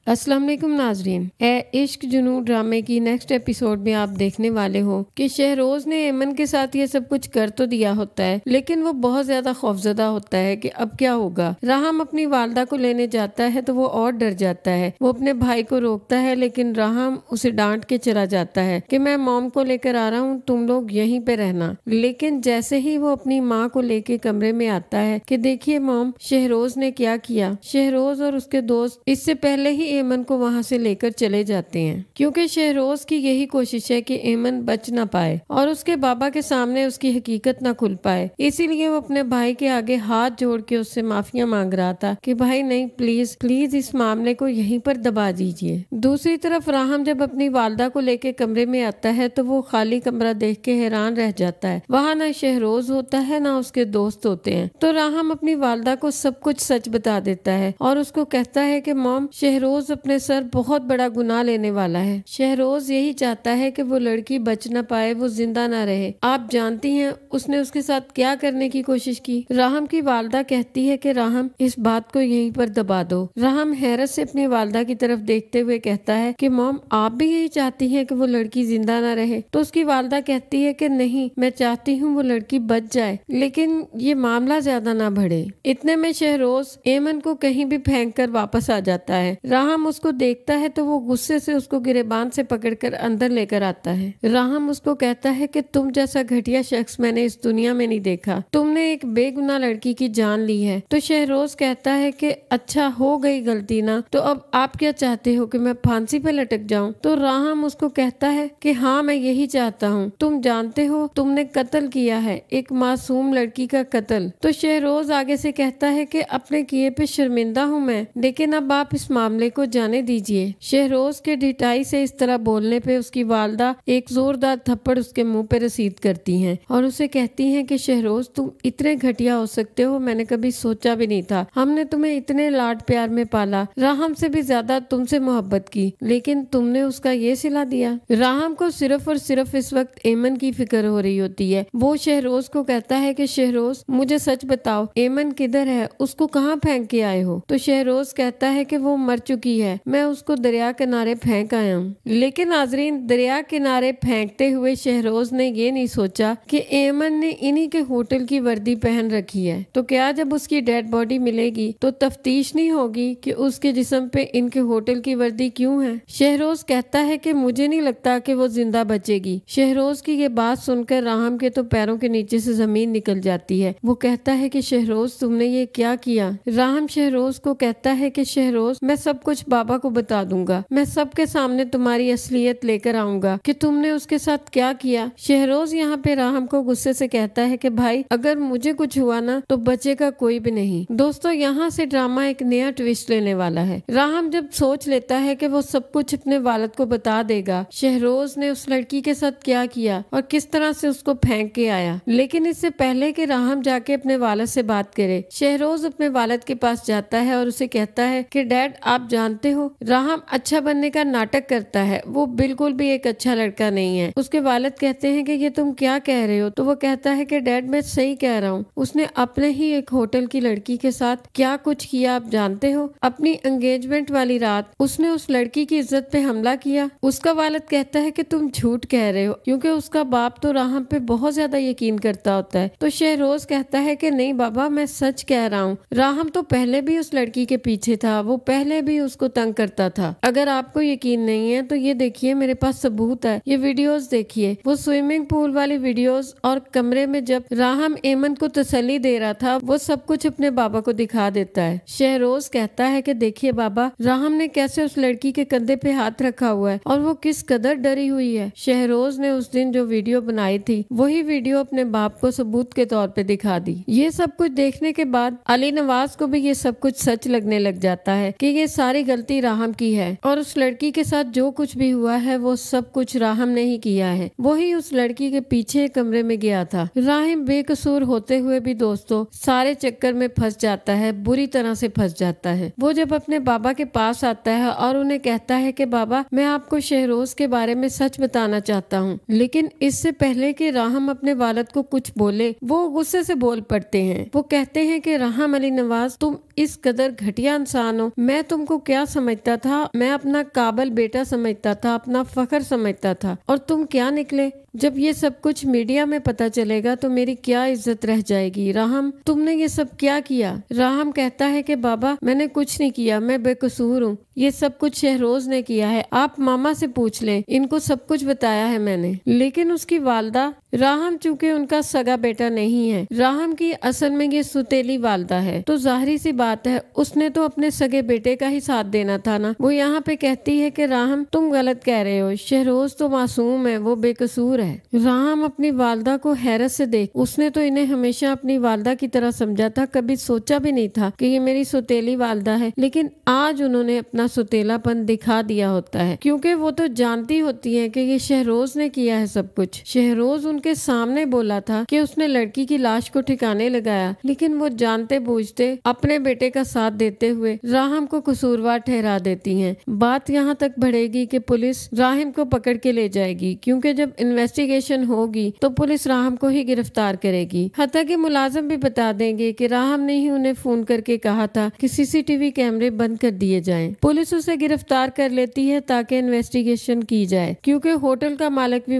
अस्सलाम वालेकुम नाजरीन। इश्क जुनू ड्रामे की नेक्स्ट एपिसोड में आप देखने वाले हो कि शहरोज ने एमन के साथ ये सब कुछ कर तो दिया होता है, लेकिन वो बहुत ज्यादा खौफजदा होता है कि अब क्या होगा। राहम अपनी वालदा को लेने जाता है तो वो और डर जाता है। वो अपने भाई को रोकता है, लेकिन राहम उसे डांट के चला जाता है कि मैं मॉम को लेकर आ रहा हूँ, तुम लोग यहीं पे रहना। लेकिन जैसे ही वो अपनी माँ को लेके कमरे में आता है कि देखिए मॉम, शहरोज ने क्या किया। शहरोज और उसके दोस्त इससे पहले ही एमन को वहाँ से लेकर चले जाते हैं, क्योंकि शहरोज की यही कोशिश है कि एमन बच ना पाए और उसके बाबा के सामने उसकी हकीकत ना खुल पाए। इसीलिए वो अपने भाई के आगे हाथ जोड़ के उससे माफिया मांग रहा था कि भाई नहीं, प्लीज प्लीज इस मामले को यहीं पर दबा दीजिए। दूसरी तरफ राहम जब अपनी वालदा को लेके कमरे में आता है तो वो खाली कमरा देख के हैरान रह जाता है। वहाँ ना शहरोज होता है ना उसके दोस्त होते हैं। तो राहम अपनी वालदा को सब कुछ सच बता देता है और उसको कहता है कि मॉम, शहरोज अपने सर बहुत बड़ा गुनाह लेने वाला है। शहरोज यही चाहता है कि वो लड़की बच न पाए, वो जिंदा ना रहे। आप जानती हैं उसने उसके साथ क्या करने की कोशिश की। राहम की वालदा कहती है कि राहम, इस बात को यहीं पर दबा दो। राहम हैरत से अपनी वालदा की तरफ देखते हुए कहता है कि मॉम, आप भी यही चाहती हैं कि वो लड़की जिंदा ना रहे। तो उसकी वालदा कहती है कि नहीं, मैं चाहती हूँ वो लड़की बच जाए, लेकिन ये मामला ज्यादा ना बढ़े। इतने में शहरोज एमन को कहीं भी फेंक कर वापस आ जाता है। राहम उसको देखता है तो वो गुस्से से उसको गिरेबान से पकड़कर अंदर लेकर आता है। राहम उसको कहता है कि तुम जैसा घटिया शख्स मैंने इस दुनिया में नहीं देखा। तुमने एक बेगुनाह लड़की की जान ली है। तो शहरोज कहता है कि अच्छा, हो गई गलती ना, तो अब आप क्या चाहते हो कि मैं फांसी पे लटक जाऊं? तो राहम उसको कहता है कि हाँ, मैं यही चाहता हूँ। तुम जानते हो तुमने कत्ल किया है, एक मासूम लड़की का कत्ल। तो शहरोज आगे से कहता है कि अपने किए पे शर्मिंदा हूँ मैं, लेकिन अब आप इस मामले को जाने दीजिए। शहरोज के ढिठाई से इस तरह बोलने पे उसकी वालदा एक जोरदार थप्पड़ उसके मुंह पे रसीद करती हैं और उसे कहती हैं कि शहरोज, तुम इतने घटिया हो सकते हो, मैंने कभी सोचा भी नहीं था। हमने तुम्हें इतने लाड प्यार में पाला, राहम से भी ज्यादा तुमसे मोहब्बत की, लेकिन तुमने उसका ये सिला दिया। राहम को सिर्फ और सिर्फ इस वक्त एमन की फिक्र हो रही होती है। वो शहरोज को कहता है कि शहरोज, मुझे सच बताओ, एमन किधर है? उसको कहाँ फेंक के आए हो? तो शहरोज कहता है कि वो मर चुकी है, मैं उसको दरिया किनारे फेंक आया हूँ। लेकिन नाजरीन, दरिया किनारे फेंकते हुए शहरोज ने ये नहीं सोचा कि एमन ने इन्हीं के होटल की वर्दी पहन रखी है। तो क्या जब उसकी डेड बॉडी मिलेगी तो तफ्तीश नहीं होगी कि उसके जिस्म पे इनके होटल की वर्दी क्यों है? शहरोज कहता है कि मुझे नहीं लगता कि वो जिंदा बचेगी। शहरोज की ये बात सुनकर राहम के तो पैरों के नीचे से जमीन निकल जाती है। वो कहता है कि शहरोज, तुमने ये क्या किया? राहम शहरोज को कहता है कि शहरोज, मैं सब कुछ बाबा को बता दूंगा, मैं सबके सामने तुम्हारी असलियत लेकर आऊंगा कि तुमने उसके साथ क्या किया। शहरोज यहाँ पे राहम को गुस्से से कहता है कि भाई, अगर मुझे कुछ हुआ ना तो बचेगा कोई भी नहीं। दोस्तों, यहाँ से ड्रामा एक नया ट्विस्ट लेने वाला है। राहम जब सोच लेता है कि वो सब कुछ अपने वालिद को बता देगा, शहरोज ने उस लड़की के साथ क्या किया और किस तरह से उसको फेंक के आया। लेकिन इससे पहले कि राहम जाके अपने वालिद से बात करे, शहरोज अपने वालिद के पास जाता है और उसे कहता है कि डैड, आप जानते हो राहम अच्छा बनने का नाटक करता है, वो बिल्कुल भी एक अच्छा लड़का नहीं है। उसके वालिद कहते हैं कि ये तुम क्या कह रहे हो? तो वो कहता है कि डैड, मैं सही कह रहा हूँ, उसने अपने ही एक होटल की लड़की के साथ क्या कुछ किया आप जानते हो? अपनी एंगेजमेंट वाली रात उसने उस लड़की की इज्जत पे हमला किया। उसका वालिद कहता है कि तुम झूठ कह रहे हो, क्योंकि उसका बाप तो राहम पे बहुत ज्यादा यकीन करता होता है। तो शहरोज कहता है कि नहीं बाबा, मैं सच कह रहा हूँ, राहम तो पहले भी उस लड़की के पीछे था, वो पहले भी उसको तंग करता था। अगर आपको यकीन नहीं है तो ये देखिए, मेरे पास सबूत है, ये वीडियोस देखिए। वो स्विमिंग पूल वाली वीडियोस और कमरे में जब राहम एमन को तसल्ली दे रहा था, वो सब कुछ अपने बाबा को दिखा देता है। शहरोज कहता है कि देखिए बाबा, राहम ने कैसे उस लड़की के कंधे पे हाथ रखा हुआ है और वो किस कदर डरी हुई है। शहरोज ने उस दिन जो वीडियो बनाई थी, वही वीडियो अपने बाप को सबूत के तौर पे दिखा दी। ये सब कुछ देखने के बाद अली नवाज को भी ये सब कुछ सच लगने लग जाता है कि ये सारी गलती राहम की है और उस लड़की के साथ जो कुछ भी हुआ है वो सब कुछ राहम ने ही किया है। वही उस लड़की के पीछे कमरे में गया था। राहम बेकसूर होते हुए भी दोस्तों सारे चक्कर में फंस जाता है, बुरी तरह से फंस जाता है। वो जब अपने बाबा के पास आता है और उन्हें कहता है कि बाबा, मैं आपको शहरोज के बारे में सच बताना चाहता हूँ, लेकिन इससे पहले कि राहम अपने वालिद को कुछ बोले, वो गुस्से से बोल पड़ते हैं। वो कहते हैं कि राहम, अली नवाज, तुम इस कदर घटिया इंसान हो, मैं तुमको क्या समझता था, मैं अपना काबिल बेटा समझता था, अपना फख्र समझता था, और तुम क्या निकले। जब ये सब कुछ मीडिया में पता चलेगा तो मेरी क्या इज्जत रह जाएगी। राहम, तुमने ये सब क्या किया। राहम कहता है कि बाबा मैंने कुछ नहीं किया, मैं बेकसूर हूँ, ये सब कुछ शहरोज ने किया है, आप मामा से पूछ लें, इनको सब कुछ बताया है मैंने। लेकिन उसकी वालदा, राहम चूंकि उनका सगा बेटा नहीं है, राहम की असल में ये सुतेली वालदा है, तो जाहिर सी बात है उसने तो अपने सगे बेटे का ही साथ देना था ना। वो यहाँ पे कहती है कि राहम तुम गलत कह रहे हो, शहरोज तो मासूम है, वो बेकसूर है। राहम अपनी वालदा को हैरत से देख, उसने तो इन्हें हमेशा अपनी वालदा की तरह समझा था, कभी सोचा भी नहीं था कि ये मेरी सुतेली वालदा है। लेकिन आज उन्होंने अपना सुतेलापन दिखा दिया होता है, क्योंकि वो तो जानती होती है कि ये शहरोज ने किया है सब कुछ। शहरोज उनके सामने बोला था कि उसने लड़की की लाश को ठिकाने लगाया, लेकिन वो जानते बूझते अपने बेटे का साथ देते हुए राहम को कसूरवार ठहरा देती हैं। बात यहाँ तक बढ़ेगी कि पुलिस राहम को पकड़ के ले जाएगी, क्योंकि जब इन्वेस्टिगेशन होगी तो पुलिस राहम को ही गिरफ्तार करेगी। हत्ता के मुलाजिम भी बता देंगे कि राहम ने ही उन्हें फोन करके कहा था कि सीसीटीवी कैमरे बंद कर दिए जाएं। पुलिस उसे गिरफ्तार कर लेती है ताकि इन्वेस्टिगेशन की जाए, क्योंकि होटल का मालिक भी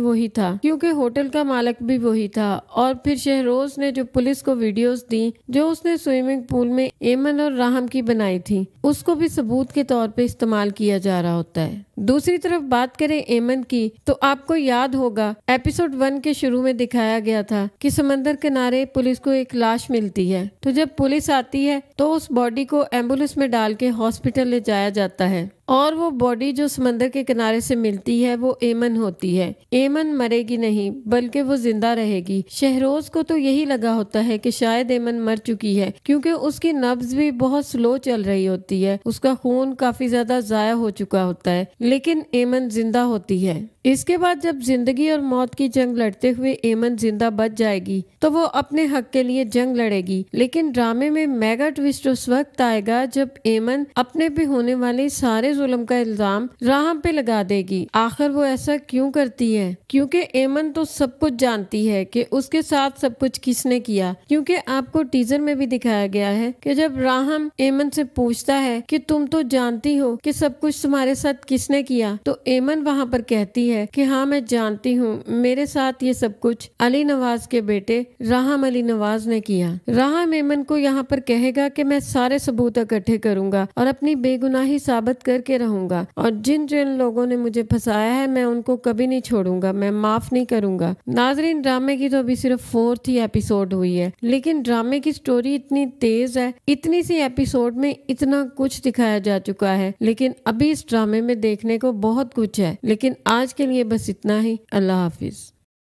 वही था। और फिर शहरोज ने जो पुलिस को वीडियोस दी जो उसने स्विमिंग पूल में एमन और राहम की बनाई थी, उसको भी सबूत के तौर पे इस्तेमाल किया जा रहा होता है। दूसरी तरफ बात करें एमन की, तो आपको याद होगा एपिसोड 1 के शुरू में दिखाया गया था कि समंदर किनारे पुलिस को एक लाश मिलती है। तो जब पुलिस आती है तो उस बॉडी को एम्बुलेंस में डाल के हॉस्पिटल ले जाया जाता है, और वो बॉडी जो समंदर के किनारे से मिलती है वो एमन होती है। एमन मरेगी नहीं, बल्कि वो जिंदा रहेगी। शहरोज को तो यही लगा होता है कि शायद एमन मर चुकी है, क्योंकि उसकी नब्ज भी बहुत स्लो चल रही होती है, उसका खून काफी ज्यादा जाया हो चुका होता है, लेकिन एमन जिंदा होती है। इसके बाद जब जिंदगी और मौत की जंग लड़ते हुए एमन जिंदा बच जाएगी तो वो अपने हक के लिए जंग लड़ेगी। लेकिन ड्रामे में मेगा ट्विस्ट उस वक्त आएगा जब एमन अपने पे होने वाले सारे जुल्म का इल्जाम राहम पे लगा देगी। आखिर वो ऐसा क्यों करती है? क्योंकि एमन तो सब कुछ जानती है कि उसके साथ सब कुछ किसने किया, क्योंकि आपको टीजर में भी दिखाया गया है कि जब राहम एमन से पूछता है कि तुम तो जानती हो कि सब कुछ तुम्हारे साथ किसने किया, तो एमन वहाँ पर कहती है कि हाँ मैं जानती हूँ, मेरे साथ ये सब कुछ अली नवाज के बेटे राहम अली नवाज ने किया। राहम एमन को यहाँ पर कहेगा कि मैं सारे सबूत इकट्ठे करूंगा और अपनी बेगुनाही साबित करके रहूंगा, और जिन जिन लोगों ने मुझे फंसाया है मैं उनको कभी नहीं छोड़ूंगा, मैं माफ नहीं करूंगा। नाजरीन, ड्रामे की तो अभी सिर्फ 4th ही एपिसोड हुई है, लेकिन ड्रामे की स्टोरी इतनी तेज है, इतनी सी एपिसोड में इतना कुछ दिखाया जा चुका है, लेकिन अभी इस ड्रामे में देखने को बहुत कुछ है। लेकिन आज के लिए बस इतना ही। अल्लाह हाफिज।